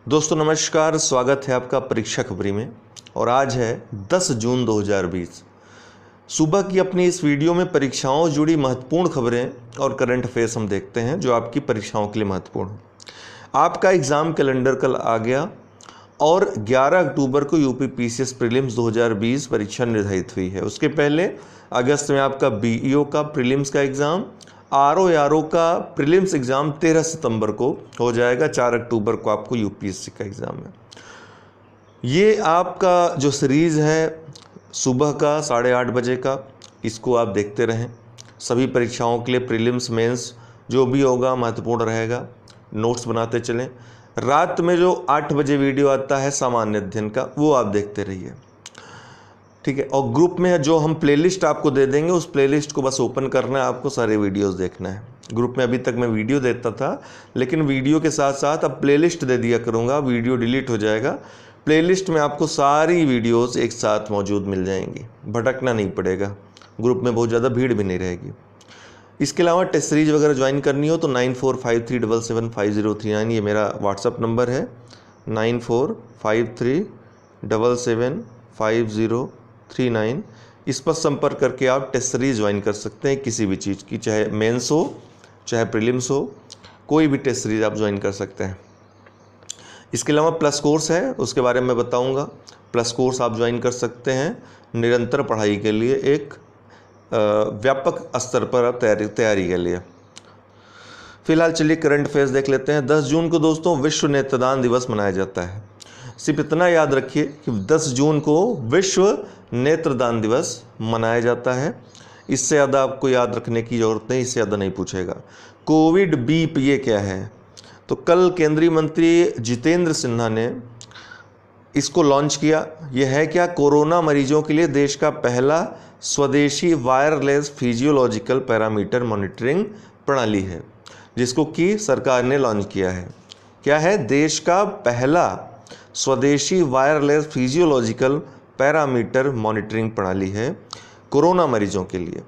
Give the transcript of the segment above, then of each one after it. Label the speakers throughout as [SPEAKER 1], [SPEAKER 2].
[SPEAKER 1] दोस्तों नमस्कार, स्वागत है आपका परीक्षा खबरी में। और आज है 10 जून 2020। सुबह की अपनी इस वीडियो में परीक्षाओं से जुड़ी महत्वपूर्ण खबरें और करंट अफेयर्स हम देखते हैं जो आपकी परीक्षाओं के लिए महत्वपूर्ण हैं। आपका एग्ज़ाम कैलेंडर कल आ गया और 11 अक्टूबर को यूपी पीसीएस प्रीलिम्स 2020 परीक्षा निर्धारित हुई है। उसके पहले अगस्त में आपका बीईओ का प्रीलिम्स का एग्ज़ाम, आरओ का प्रीलिम्स एग्ज़ाम 13 सितंबर को हो जाएगा। 4 अक्टूबर को आपको यूपीएससी का एग्ज़ाम है। ये आपका जो सीरीज़ है सुबह का 8:30 बजे का, इसको आप देखते रहें। सभी परीक्षाओं के लिए प्रीलिम्स मेंस जो भी होगा महत्वपूर्ण रहेगा, नोट्स बनाते चलें। रात में जो 8 बजे वीडियो आता है सामान्य अध्ययन का, वो आप देखते रहिए, ठीक है। और ग्रुप में जो हम प्लेलिस्ट आपको दे देंगे, उस प्लेलिस्ट को बस ओपन करना है, आपको सारे वीडियोस देखना है। ग्रुप में अभी तक मैं वीडियो देता था, लेकिन वीडियो के साथ साथ अब प्लेलिस्ट दे दिया करूँगा। वीडियो डिलीट हो जाएगा, प्लेलिस्ट में आपको सारी वीडियोस एक साथ मौजूद मिल जाएंगी, भटकना नहीं पड़ेगा। ग्रुप में बहुत ज़्यादा भीड़ भी नहीं रहेगी। इसके अलावा टेस्ट सीरीज वगैरह ज्वाइन करनी हो तो 9453775039 ये मेरा व्हाट्सअप नंबर है। 9453775039 इस पर संपर्क करके आप टेस्ट सीरीज ज्वाइन कर सकते हैं किसी भी चीज़ की, चाहे मेंस हो चाहे प्रीलिम्स हो, कोई भी टेस्ट सीरीज आप ज्वाइन कर सकते हैं। इसके अलावा प्लस कोर्स है, उसके बारे में बताऊंगा। प्लस कोर्स आप ज्वाइन कर सकते हैं निरंतर पढ़ाई के लिए, एक व्यापक स्तर पर आप तैयारी के लिए। फिलहाल चलिए करंट अफेयर्स देख लेते हैं। 10 जून को दोस्तों विश्व नेत्रदान दिवस मनाया जाता है। सिर्फ इतना याद रखिए कि 10 जून को विश्व नेत्रदान दिवस मनाया जाता है। इससे ज़्यादा आपको याद रखने की ज़रूरत नहीं, इससे ज़्यादा नहीं पूछेगा। कोविड बीप ये क्या है? तो कल केंद्रीय मंत्री जितेंद्र सिन्हा ने इसको लॉन्च किया। यह है क्या? कोरोना मरीजों के लिए देश का पहला स्वदेशी वायरलेस फिजियोलॉजिकल पैरामीटर मॉनिटरिंग प्रणाली है, जिसको कि सरकार ने लॉन्च किया है। क्या है? देश का पहला स्वदेशी वायरलेस फिजियोलॉजिकल पैरामीटर मॉनिटरिंग प्रणाली है कोरोना मरीजों के लिए।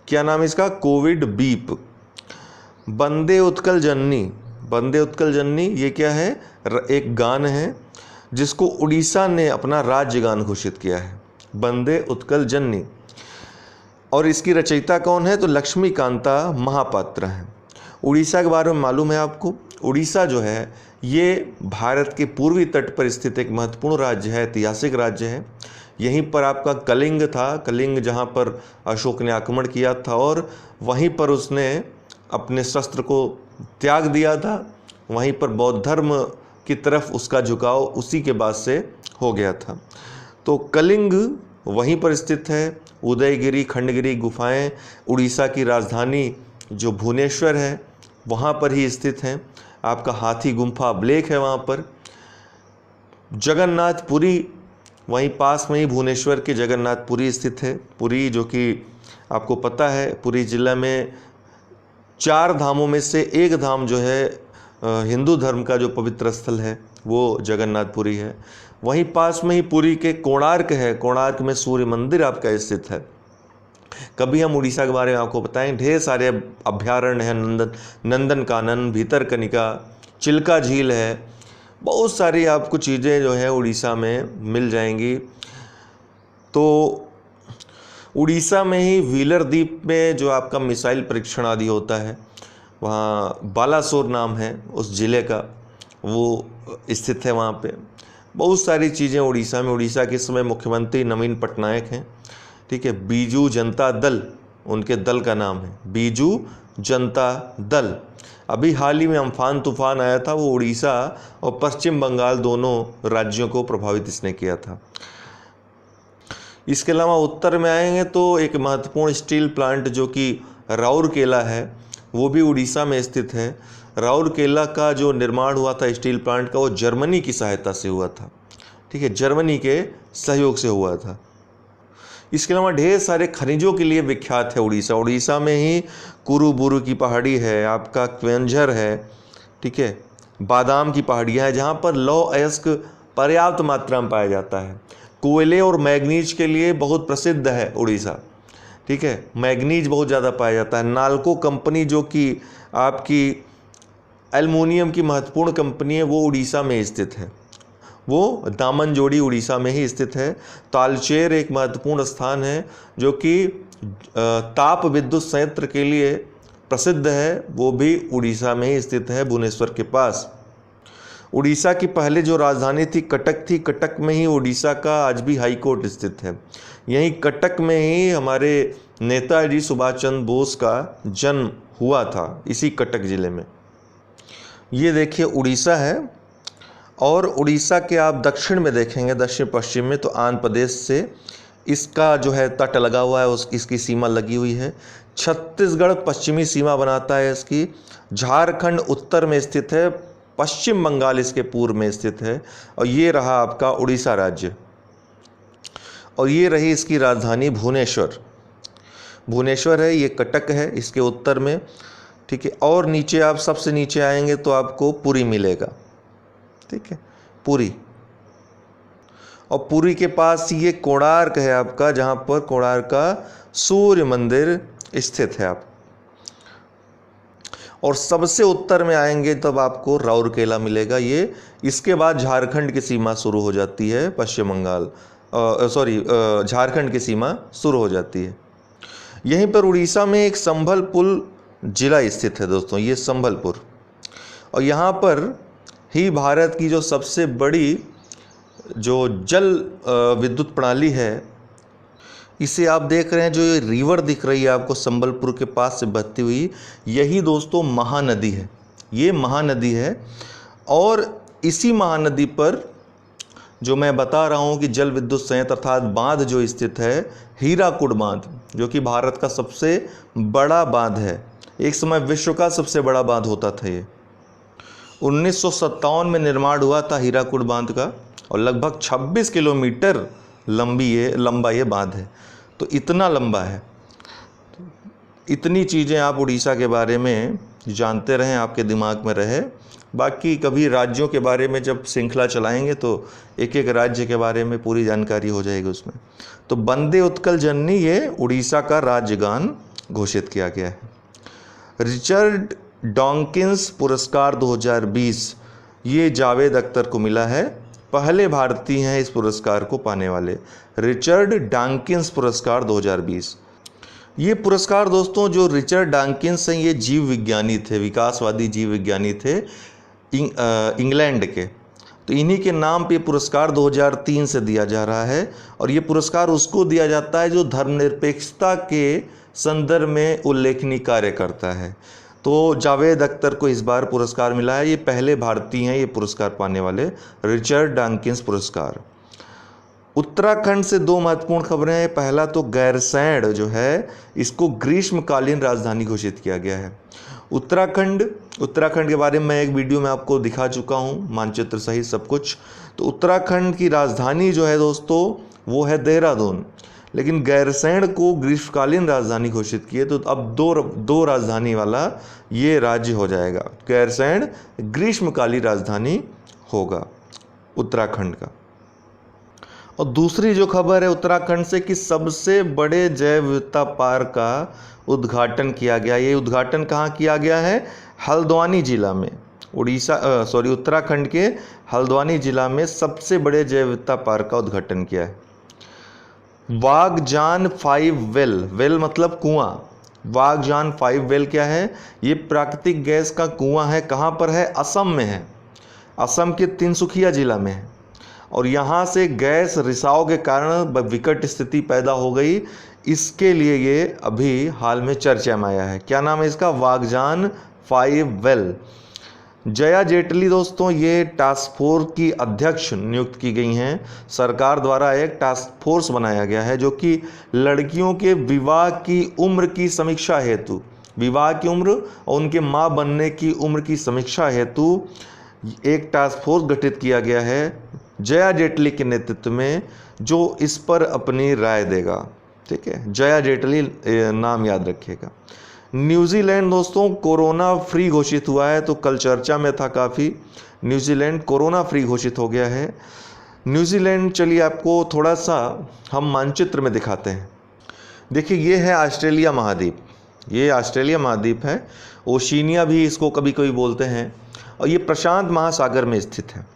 [SPEAKER 1] क्या नाम है इसका? Covid beep. वंदे उत्कल जननी, वंदे उत्कल जननी ये क्या है? एक गान है जिसको उड़ीसा ने अपना राज्य गान घोषित किया है, वंदे उत्कल जननी। और इसकी रचयिता कौन है? तो लक्ष्मीकांता महापात्र हैं। उड़ीसा के बारे में मालूम है आपको? उड़ीसा जो है ये भारत के पूर्वी तट पर स्थित एक महत्वपूर्ण राज्य है, ऐतिहासिक राज्य है। यहीं पर आपका कलिंग था, कलिंग जहाँ पर अशोक ने आक्रमण किया था और वहीं पर उसने अपने शस्त्र को त्याग दिया था। वहीं पर बौद्ध धर्म की तरफ उसका झुकाव उसी के बाद से हो गया था। तो कलिंग वहीं पर स्थित है। उदयगिरी खंडगिरी गुफाएं उड़ीसा की राजधानी जो भुवनेश्वर है वहाँ पर ही स्थित हैं। आपका हाथी गुम्फा ब्लेक है वहाँ पर। जगन्नाथपुरी वहीं पास में ही भुवनेश्वर के जगन्नाथपुरी स्थित है। पुरी जो कि आपको पता है पुरी जिला में 4 धामों में से एक धाम जो है हिंदू धर्म का जो पवित्र स्थल है वो जगन्नाथपुरी है। वहीं पास में ही पुरी के कोणार्क है, कोणार्क में सूर्य मंदिर आपका स्थित है। कभी हम उड़ीसा के बारे में आपको बताएं। ढेर सारे अभ्यारण्य हैं, नंदनकानन, भीतरकनिका, चिल्का झील है, बहुत सारी आपको चीज़ें जो है उड़ीसा में मिल जाएंगी। तो उड़ीसा में ही व्हीलर द्वीप में जो आपका मिसाइल परीक्षण आदि होता है, वहाँ बालासोर नाम है उस ज़िले का, वो स्थित है वहाँ पे। बहुत सारी चीज़ें उड़ीसा में। उड़ीसा के इस समय मुख्यमंत्री नवीन पटनायक हैं, ठीक है। बीजू जनता दल उनके दल का नाम है, बीजू जनता दल। अभी हाल ही में अम्फान तूफान आया था, वो उड़ीसा और पश्चिम बंगाल दोनों राज्यों को प्रभावित इसने किया था। इसके अलावा उत्तर में आएंगे तो एक महत्वपूर्ण स्टील प्लांट जो कि राउरकेला है, वो भी उड़ीसा में स्थित है। राउरकेला का जो निर्माण हुआ था स्टील प्लांट का, वो जर्मनी की सहायता से हुआ था, ठीक है, जर्मनी के सहयोग से हुआ था। इसके अलावा ढेर सारे खनिजों के लिए विख्यात है उड़ीसा। उड़ीसा में ही कुरुबुरु की पहाड़ी है, आपका क्वेंझर है, ठीक है, बादाम की पहाड़ियाँ हैं जहाँ पर लौह अयस्क पर्याप्त मात्रा में पाया जाता है। कोयले और मैग्नीज के लिए बहुत प्रसिद्ध है उड़ीसा, ठीक है, मैग्नीज बहुत ज़्यादा पाया जाता है। नाल्को कंपनी जो कि आपकी एल्युमिनियम की महत्वपूर्ण कंपनी है वो उड़ीसा में स्थित है, वो दामनजोड़ी उड़ीसा में ही स्थित है। तालचेर एक महत्वपूर्ण स्थान है जो कि ताप विद्युत संयंत्र के लिए प्रसिद्ध है, वो भी उड़ीसा में ही स्थित है, भुवनेश्वर के पास। उड़ीसा की पहले जो राजधानी थी कटक थी, कटक में ही उड़ीसा का आज भी हाई कोर्ट स्थित है। यहीं कटक में ही हमारे नेताजी सुभाष चंद्र बोस का जन्म हुआ था, इसी कटक ज़िले में। ये देखिए उड़ीसा है, और उड़ीसा के आप दक्षिण में देखेंगे, दक्षिण पश्चिम में, तो आंध्र प्रदेश से इसका जो है तट लगा हुआ है, इसकी सीमा लगी हुई है। छत्तीसगढ़ पश्चिमी सीमा बनाता है इसकी। झारखंड उत्तर में स्थित है, पश्चिम बंगाल इसके पूर्व में स्थित है, और ये रहा आपका उड़ीसा राज्य। और ये रही इसकी राजधानी भुवनेश्वर। भुवनेश्वर है, ये कटक है इसके उत्तर में, ठीक है। और नीचे आप सबसे नीचे आएंगे तो आपको पुरी मिलेगा, ठीक है, पुरी। और पुरी के पास ये कोणार्क है आपका, जहाँ पर कोणार्क का सूर्य मंदिर स्थित है आप। और सबसे उत्तर में आएंगे तब आपको राउरकेला मिलेगा। ये इसके बाद झारखंड की सीमा शुरू हो जाती है, पश्चिम बंगाल झारखंड की सीमा शुरू हो जाती है। यहीं पर उड़ीसा में एक संबलपुर जिला स्थित है दोस्तों, ये संबलपुर। और यहाँ पर ही भारत की जो सबसे बड़ी जो जल विद्युत प्रणाली है, इसे आप देख रहे हैं, जो ये रिवर दिख रही है आपको संबलपुर के पास से बहती हुई, यही दोस्तों महानदी है। ये महानदी है, और इसी महानदी पर जो मैं बता रहा हूँ कि जल विद्युत संयंत्र अर्थात बांध जो स्थित है, हीराकुड बांध, जो कि भारत का सबसे बड़ा बांध है। एक समय विश्व का सबसे बड़ा बांध होता था ये। 1957 में निर्माण हुआ था हीराकुड बांध का, और लगभग 26 किलोमीटर लंबा ये बांध है। तो इतना लंबा है। इतनी चीज़ें आप उड़ीसा के बारे में जानते रहें, आपके दिमाग में रहे। बाकी कभी राज्यों के बारे में जब श्रृंखला चलाएंगे तो एक एक राज्य के बारे में पूरी जानकारी हो जाएगी उसमें। तो वंदे उत्कल जननी ये उड़ीसा का राज्यगान घोषित किया गया है। रिचर्ड डॉकिंस पुरस्कार 2020 ये जावेद अख्तर को मिला है, पहले भारतीय हैं इस पुरस्कार को पाने वाले। रिचर्ड डॉकिंस पुरस्कार 2020। ये पुरस्कार दोस्तों जो रिचर्ड डॉकिंस हैं, ये जीव विज्ञानी थे, विकासवादी जीव विज्ञानी थे इंग्लैंड के। तो इन्हीं के नाम पे पुरस्कार 2003 से दिया जा रहा है। और ये पुरस्कार उसको दिया जाता है जो धर्मनिरपेक्षता के संदर्भ में उल्लेखनीय कार्य करता है। तो जावेद अख्तर को इस बार पुरस्कार मिला है, ये पहले भारतीय हैं ये पुरस्कार पाने वाले, रिचर्ड डॉकिंस पुरस्कार। उत्तराखंड से दो महत्वपूर्ण खबरें हैं। पहला तो गैरसैंण जो है, इसको ग्रीष्मकालीन राजधानी घोषित किया गया है। उत्तराखंड के बारे में मैं एक वीडियो में आपको दिखा चुका हूँ, मानचित्र सहित सब कुछ। तो उत्तराखंड की राजधानी जो है दोस्तों वो है देहरादून, लेकिन गैरसैंण को ग्रीष्मकालीन राजधानी घोषित किए, तो अब दो राजधानी वाला ये राज्य हो जाएगा। गैरसैंण ग्रीष्मकालीन राजधानी होगा उत्तराखंड का। और दूसरी जो खबर है उत्तराखंड से कि सबसे बड़े जैव विविधता पार्क का उद्घाटन किया गया। ये उद्घाटन कहाँ किया गया है? हल्द्वानी जिला में। उत्तराखंड के हल्द्वानी जिला में सबसे बड़े जैव विविधता पार्क का उद्घाटन किया है। वागजान 5 वेल, वेल मतलब कुआं। वागजान 5 वेल क्या है? ये प्राकृतिक गैस का कुआं है। कहाँ पर है? असम में है। असम के तिनसुकिया जिला में है। और यहाँ से गैस रिसाव के कारण विकट स्थिति पैदा हो गई। इसके लिए ये अभी हाल में चर्चा में आया है। क्या नाम है इसका? वागजान 5 वेल। जया जेटली दोस्तों ये टास्क फोर्स की अध्यक्ष नियुक्त की गई हैं। सरकार द्वारा एक टास्क फोर्स बनाया गया है जो कि लड़कियों के विवाह की उम्र की समीक्षा हेतु, विवाह की उम्र और उनके माँ बनने की उम्र की समीक्षा हेतु एक टास्क फोर्स गठित किया गया है जया जेटली के नेतृत्व में, जो इस पर अपनी राय देगा। ठीक है, जया जेटली नाम याद रखिएगा। न्यूजीलैंड दोस्तों कोरोना फ्री घोषित हुआ है, तो कल चर्चा में था काफ़ी। न्यूजीलैंड कोरोना फ्री घोषित हो गया है। न्यूजीलैंड, चलिए आपको थोड़ा सा हम मानचित्र में दिखाते हैं। देखिए ये है ऑस्ट्रेलिया महाद्वीप, ये ऑस्ट्रेलिया महाद्वीप है, ओशिनिया भी इसको कभी कभी बोलते हैं, और ये प्रशांत महासागर में स्थित है।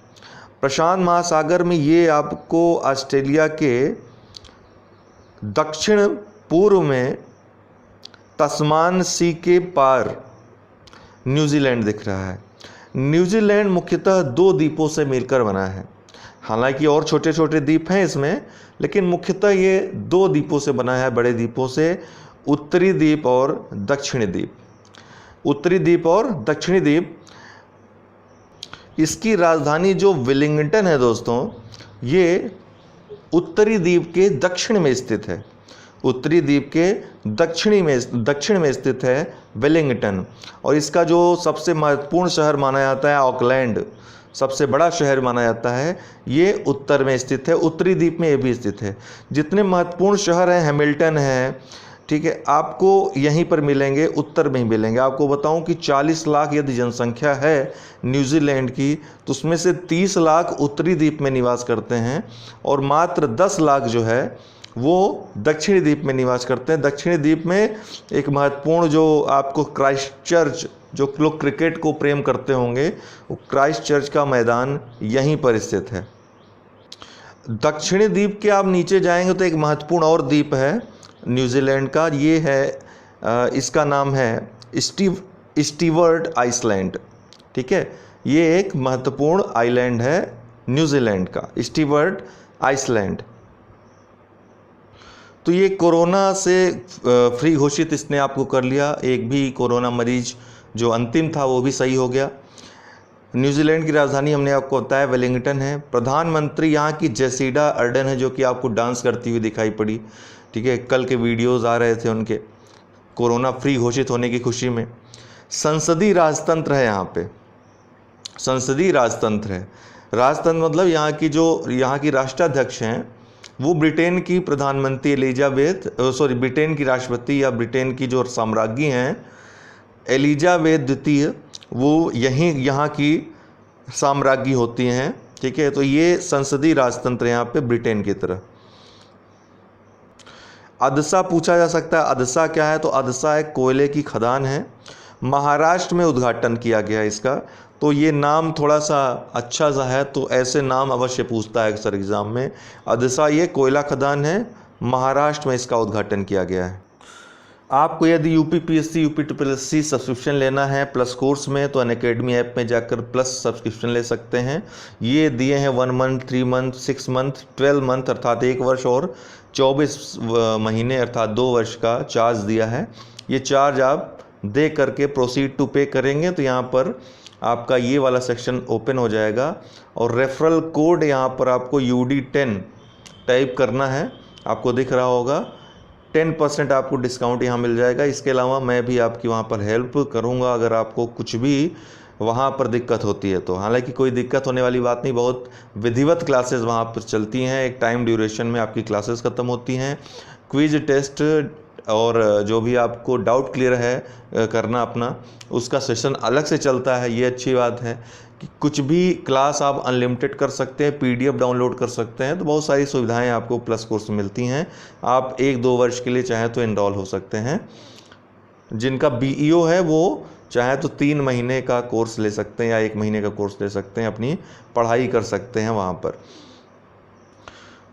[SPEAKER 1] प्रशांत महासागर में ये आपको ऑस्ट्रेलिया के दक्षिण पूर्व में तस्मान सी के पार न्यूजीलैंड दिख रहा है। न्यूजीलैंड मुख्यतः 2 द्वीपों से मिलकर बना है, हालांकि और छोटे छोटे द्वीप हैं इसमें, लेकिन मुख्यतः ये 2 द्वीपों से बना है, बड़े द्वीपों से, उत्तरी द्वीप और दक्षिणी द्वीप। उत्तरी द्वीप और दक्षिणी द्वीप। इसकी राजधानी जो वेलिंगटन है दोस्तों, ये उत्तरी द्वीप के दक्षिण में स्थित है। उत्तरी द्वीप के दक्षिण में स्थित है वेलिंगटन, और इसका जो सबसे महत्वपूर्ण शहर माना जाता है ऑकलैंड, सबसे बड़ा शहर माना जाता है, ये उत्तर में स्थित है। उत्तरी द्वीप में ये भी स्थित है। जितने महत्वपूर्ण शहर हैं, हैमिल्टन है, ठीक है, आपको यहीं पर मिलेंगे, उत्तर में ही मिलेंगे। आपको बताऊं कि 40 लाख यदि जनसंख्या है न्यूजीलैंड की, तो उसमें से 30 लाख उत्तरी द्वीप में निवास करते हैं, और मात्र 10 लाख जो है वो दक्षिणी द्वीप में निवास करते हैं। दक्षिणी द्वीप में एक महत्वपूर्ण जो आपको क्राइस्ट चर्च, जो लोग क्रिकेट को प्रेम करते होंगे, वो क्राइस्ट चर्च का मैदान यहीं पर स्थित है। दक्षिणी द्वीप के आप नीचे जाएंगे तो एक महत्वपूर्ण और द्वीप है न्यूजीलैंड का, ये है इसका नाम है स्टीवर्ट आइसलैंड। ठीक है, ये एक महत्वपूर्ण आइलैंड है न्यूजीलैंड का, स्टीवर्ट आइसलैंड। तो ये कोरोना से फ्री घोषित इसने आपको कर लिया। एक भी कोरोना मरीज जो अंतिम था वो भी सही हो गया। न्यूजीलैंड की राजधानी हमने आपको बताया वेलिंगटन है। प्रधानमंत्री यहाँ की जेसिडा अर्डन है, जो कि आपको डांस करती हुई दिखाई पड़ी। ठीक है, कल के वीडियोस आ रहे थे उनके, कोरोना फ्री घोषित होने की खुशी में। संसदीय राजतंत्र है यहाँ पे, संसदीय राजतंत्र है। राजतंत्र मतलब यहाँ की राष्ट्राध्यक्ष हैं वो ब्रिटेन की प्रधानमंत्री ब्रिटेन की राष्ट्रपति या ब्रिटेन की जो साम्राज्ञी हैं एलिजाबेथ द्वितीय, वो यहाँ की साम्राज्ञी होती हैं। ठीक है, तो ये संसदीय राजतंत्र यहाँ पे ब्रिटेन की तरह। अदसा पूछा जा सकता है, अदसा क्या है? तो अदसा एक कोयले की खदान है, महाराष्ट्र में उद्घाटन किया गया इसका। तो ये नाम थोड़ा सा अच्छा सा है, तो ऐसे नाम अवश्य पूछता है अक्सर एग्ज़ाम में। अदसा ये कोयला खदान है, महाराष्ट्र में इसका उद्घाटन किया गया है। आपको यदि यूपीपीएससी यूपीएससी सब्सक्रिप्शन लेना है प्लस कोर्स में, तो अनअकैडमी ऐप में जाकर प्लस सब्सक्रिप्शन ले सकते हैं। ये दिए हैं 1 मंथ, 3 मंथ, 6 मंथ, 12 मंथ अर्थात 1 वर्ष और 24 महीने अर्थात 2 वर्ष का चार्ज दिया है। ये चार्ज आप दे करके प्रोसीड टू पे करेंगे तो यहाँ पर आपका ये वाला सेक्शन ओपन हो जाएगा, और रेफरल कोड यहाँ पर आपको UD10 टाइप करना है, आपको दिख रहा होगा। 10% आपको डिस्काउंट यहाँ मिल जाएगा। इसके अलावा मैं भी आपकी वहाँ पर हेल्प करूँगा अगर आपको कुछ भी वहाँ पर दिक्कत होती है तो। हालांकि कोई दिक्कत होने वाली बात नहीं, बहुत विधिवत क्लासेस वहाँ पर चलती हैं, एक टाइम ड्यूरेशन में आपकी क्लासेस ख़त्म होती हैं। क्विज टेस्ट और जो भी आपको डाउट क्लियर है करना अपना, उसका सेशन अलग से चलता है। ये अच्छी बात है कि कुछ भी क्लास आप अनलिमिटेड कर सकते हैं, PDF डाउनलोड कर सकते हैं, तो बहुत सारी सुविधाएं आपको प्लस कोर्स में मिलती हैं। आप 1-2 वर्ष के लिए चाहें तो इनरोल हो सकते हैं। जिनका BEO है वो चाहे तो 3 महीने का कोर्स ले सकते हैं या 1 महीने का कोर्स ले सकते हैं, अपनी पढ़ाई कर सकते हैं वहाँ पर।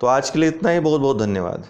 [SPEAKER 1] तो आज के लिए इतना ही, बहुत बहुत धन्यवाद।